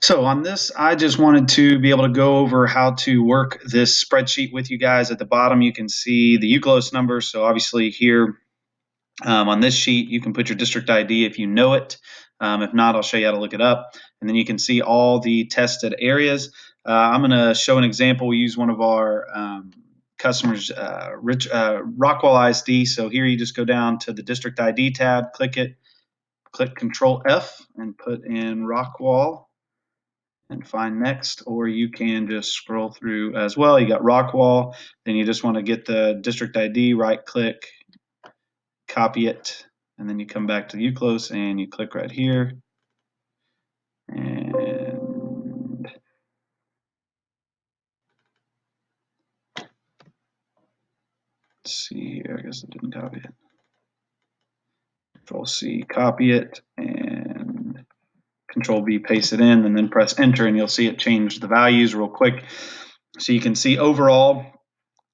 So on this, I just wanted to be able to go over how to work this spreadsheet with you guys. At the bottom, you can see the Eukolos number. So obviously here on this sheet, you can put your district ID if you know it. If not, I'll show you how to look it up. And then you can see all the tested areas. I'm going to show an example. We use one of our customers, Rockwall ISD. So here you just go down to the district ID tab, click it, click Control F, and put in Rockwall and find next, or you can just scroll through as well. You got Rockwall, then you just want to get the district ID, right click, copy it, and then you come back to Eukolos and you click right here. And let's see here, I guess I didn't copy it. Control C, copy it, and Control V, paste it in, and then press enter, and you'll see it change the values real quick. So you can see overall,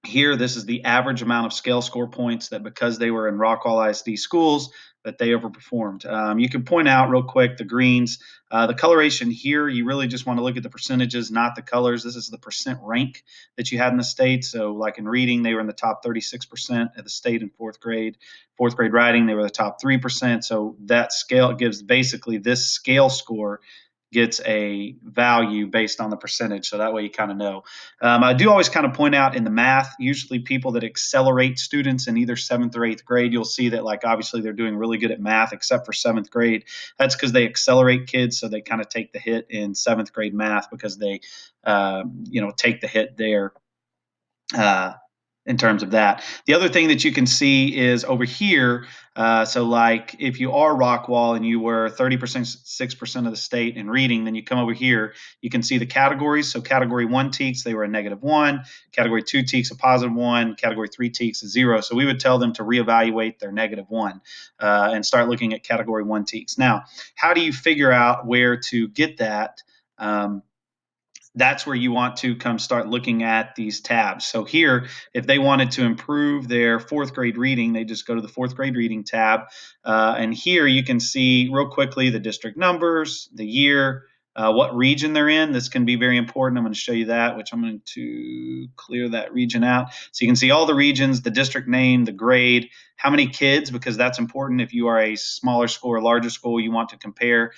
here, this is the average amount of scale score points that because they were in Rockwall ISD schools that they overperformed. You can point out real quick the greens. The coloration here, you really just want to look at the percentages, not the colors. This is the percent rank that you had in the state. So like in reading, they were in the top 36% of the state in fourth grade. Fourth grade writing, they were the top 3%. So that scale gives basically this scale score gets a value based on the percentage. So that way you kind of know. I do always kind of point out in the math, usually people that accelerate students in either 7th or 8th grade, you'll see that like obviously they're doing really good at math except for 7th grade. That's because they accelerate kids, so they kind of take the hit in 7th grade math because they take the hit there. In terms of that. The other thing that you can see is over here. So like if you are Rockwall and you were 30%, 6% of the state in reading, then you come over here, you can see the categories. So category 1 TEKS, they were a -1. Category 2 TEKS, a +1. Category 3 TEKS, a 0. So we would tell them to reevaluate their -1 and start looking at category 1 TEKS. Now, how do you figure out where to get that? That's where you want to come start looking at these tabs. So here, if they wanted to improve their 4th grade reading, they just go to the 4th grade reading tab. And here you can see real quickly the district numbers, the year, what region they're in. This can be very important. I'm going to show you that, which I'm going to clear that region out. So you can see all the regions, the district name, the grade, how many kids, because that's important. If you are a smaller school or larger school, you want to compare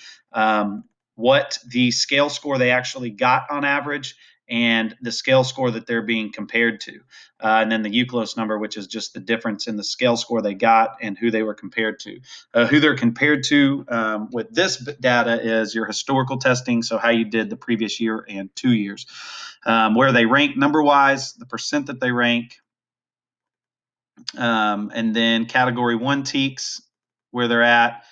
what the scale score they actually got on average and the scale score that they're being compared to. And then the Eukolos number, which is just the difference in the scale score they got and who they were compared to. Who they're compared to with this data is your historical testing, so how you did the previous year and 2 years. Where they rank number-wise, the percent that they rank, and then category 1 TEKS, where they're at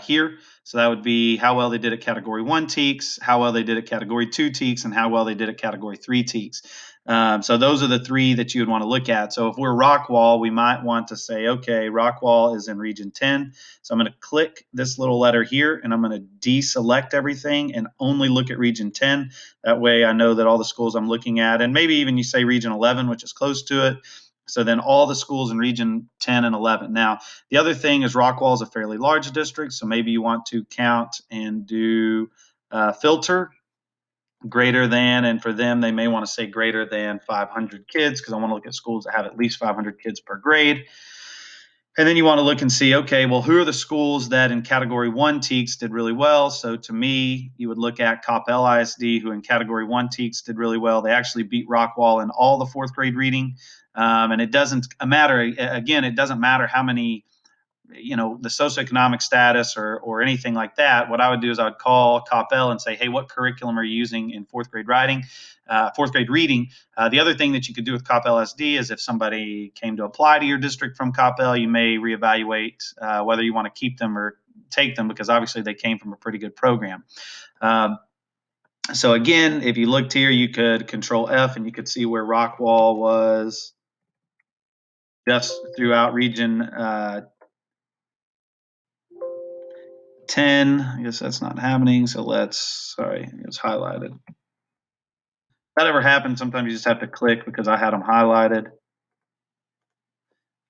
here. So that would be how well they did at category 1 TEKS, how well they did at category 2 TEKS, and how well they did at category 3 TEKS. So those are the three that you would want to look at. So if we're Rockwall, we might want to say, okay, Rockwall is in region 10. So I'm going to click this little letter here, and I'm going to deselect everything and only look at region 10. That way I know that all the schools I'm looking at, and maybe even you say region 11, which is close to it. So then all the schools in region 10 and 11. Now, the other thing is Rockwall is a fairly large district, so maybe you want to count and do filter greater than, and for them, they may want to say greater than 500 kids because I want to look at schools that have at least 500 kids per grade. And then you want to look and see, okay, well, who are the schools that in category 1 TEKS did really well? So to me, you would look at Coppell ISD, who in category 1 TEKS did really well. They actually beat Rockwall in all the 4th grade reading. And it doesn't matter, again, it doesn't matter how many, the socioeconomic status or anything like that. What I would do is I would call Coppell and say, hey, what curriculum are you using in 4th grade writing, 4th grade reading? The other thing that you could do with Coppell SD is if somebody came to apply to your district from Coppell, you may reevaluate whether you want to keep them or take them because obviously they came from a pretty good program. So again, if you looked here, you could Control F and you could see where Rockwall was just throughout region 10. I guess that's not happening. So sorry, it's highlighted. If that ever happens, sometimes you just have to click because I had them highlighted.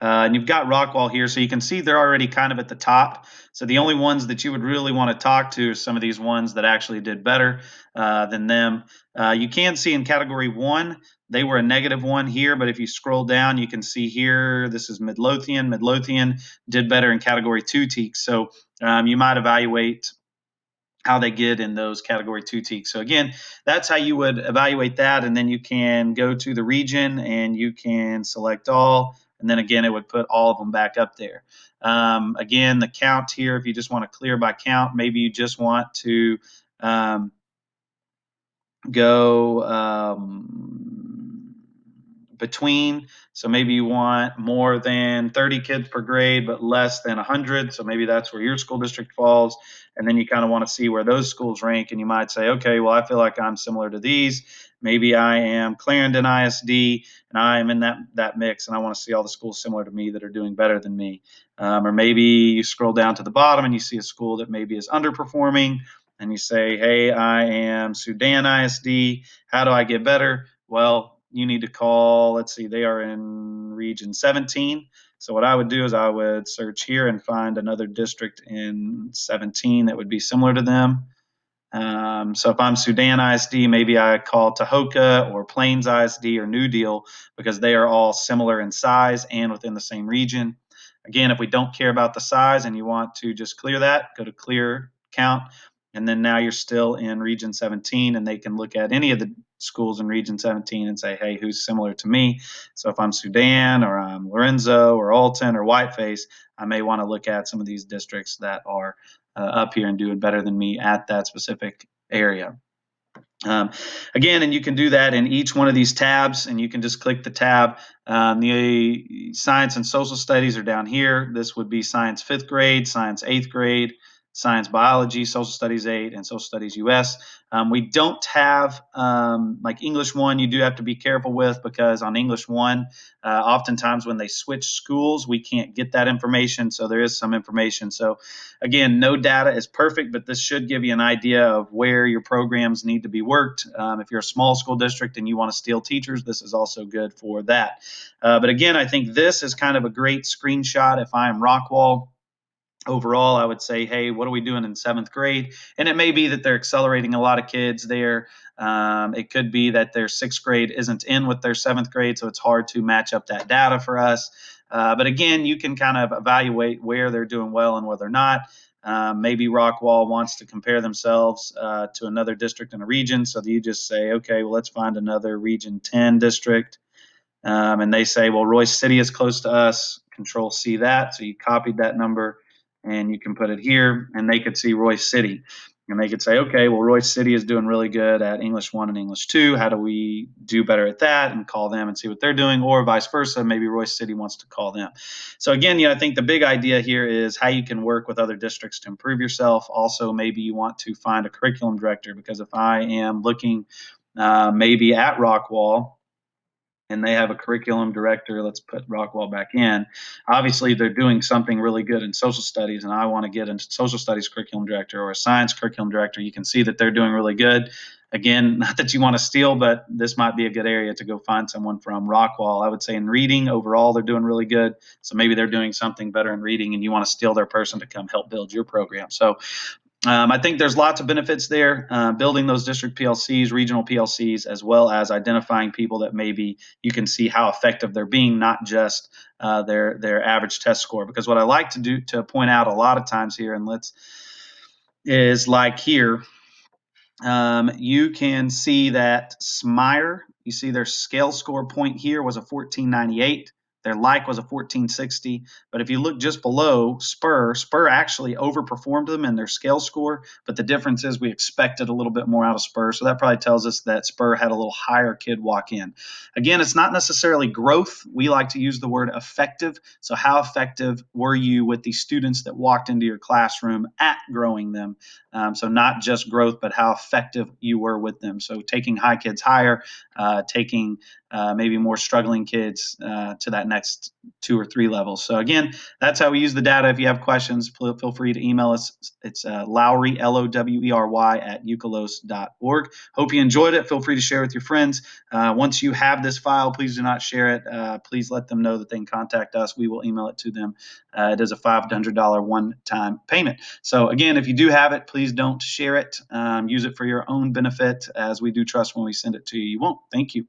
And you've got Rockwall here, so you can see they're already kind of at the top. So the only ones that you would really want to talk to are some of these ones that actually did better than them. You can see in category 1, they were a -1 here, but if you scroll down, you can see here, this is Midlothian. Midlothian did better in category 2 TEKS. So you might evaluate how they get in those category 2 TEKS. So again, that's how you would evaluate that. And then you can go to the region and you can select all. And then again, it would put all of them back up there. Again, the count here, if you just want to clear by count, maybe you just want to go between. So maybe you want more than 30 kids per grade, but less than 100. So maybe that's where your school district falls. And then you kind of want to see where those schools rank. And you might say, okay, well, I feel like I'm similar to these. Maybe I am Clarendon ISD and I am in that mix. And I want to see all the schools similar to me that are doing better than me. Or maybe you scroll down to the bottom and you see a school that maybe is underperforming. And you say, hey, I am Sudan ISD. How do I get better? Well, you need to call, let's see, they are in region 17. So what I would do is I would search here and find another district in 17 that would be similar to them. So if I'm Sudan ISD, maybe I call Tahoka or Plains ISD or New Deal because they are all similar in size and within the same region. Again, if we don't care about the size and you want to just clear that, go to clear count. And then now you're still in region 17 and they can look at any of the schools in region 17 and say, hey, who's similar to me? So if I'm Sudan or I'm Lorenzo or Alton or Whiteface, I may want to look at some of these districts that are up here and doing better than me at that specific area. Again, and you can do that in each one of these tabs, and you can just click the tab. The science and social studies are down here. This would be science 5th grade, science 8th grade, science biology, social studies 8, and social studies US. We don't have like English 1, you do have to be careful with because on English 1, oftentimes when they switch schools, we can't get that information. So there is some information. So again, no data is perfect, but this should give you an idea of where your programs need to be worked. If you're a small school district and you want to steal teachers, this is also good for that. But again, I think this is kind of a great screenshot if I'm Rockwall. Overall, I would say, hey, what are we doing in 7th grade? And it may be that they're accelerating a lot of kids there. It could be that their 6th grade isn't in with their 7th grade, so it's hard to match up that data for us. But again, you can kind of evaluate where they're doing well and where they're not. Maybe Rockwall wants to compare themselves to another district in a region, so that you just say, okay, well, let's find another region 10 district. And they say, well, Royce City is close to us. Control C that. So you copied that number and you can put it here, and they could see Royce City. And they could say, okay, well, Royce City is doing really good at English 1 and English 2. How do we do better at that? And call them and see what they're doing, or vice versa. Maybe Royce City wants to call them. So again, I think the big idea here is how you can work with other districts to improve yourself. Also, maybe you want to find a curriculum director, because if I am looking maybe at Rockwall, and they have a curriculum director, let's put Rockwall back in. Obviously, they're doing something really good in social studies, and I want to get a social studies curriculum director or a science curriculum director. You can see that they're doing really good. Again, not that you want to steal, but this might be a good area to go find someone from Rockwall. I would say in reading, overall, they're doing really good. So maybe they're doing something better in reading, and you want to steal their person to come help build your program. So I think there's lots of benefits there, building those district PLCs, regional PLCs, as well as identifying people that maybe you can see how effective they're being, not just their average test score. Because what I like to do to point out a lot of times here, and is like here, you can see that Smire, you see their scale score point here was a 1498. Their like was a 1460. But if you look just below Spur actually overperformed them in their scale score. But the difference is we expected a little bit more out of Spur. So that probably tells us that Spur had a little higher kid walk in. Again, it's not necessarily growth. We like to use the word effective. So how effective were you with the students that walked into your classroom at growing them? So not just growth, but how effective you were with them. So taking high kids higher, taking maybe more struggling kids to that next 2 or 3 levels. So again, that's how we use the data. If you have questions, feel free to email us. It's Lowery, Lowery at eukolos.org. Hope you enjoyed it. Feel free to share with your friends. Once you have this file, please do not share it. Please let them know that they can contact us. We will email it to them. It is a $500 one-time payment. So again, if you do have it, please don't share it. Use it for your own benefit, as we do trust when we send it to you, you won't. Thank you.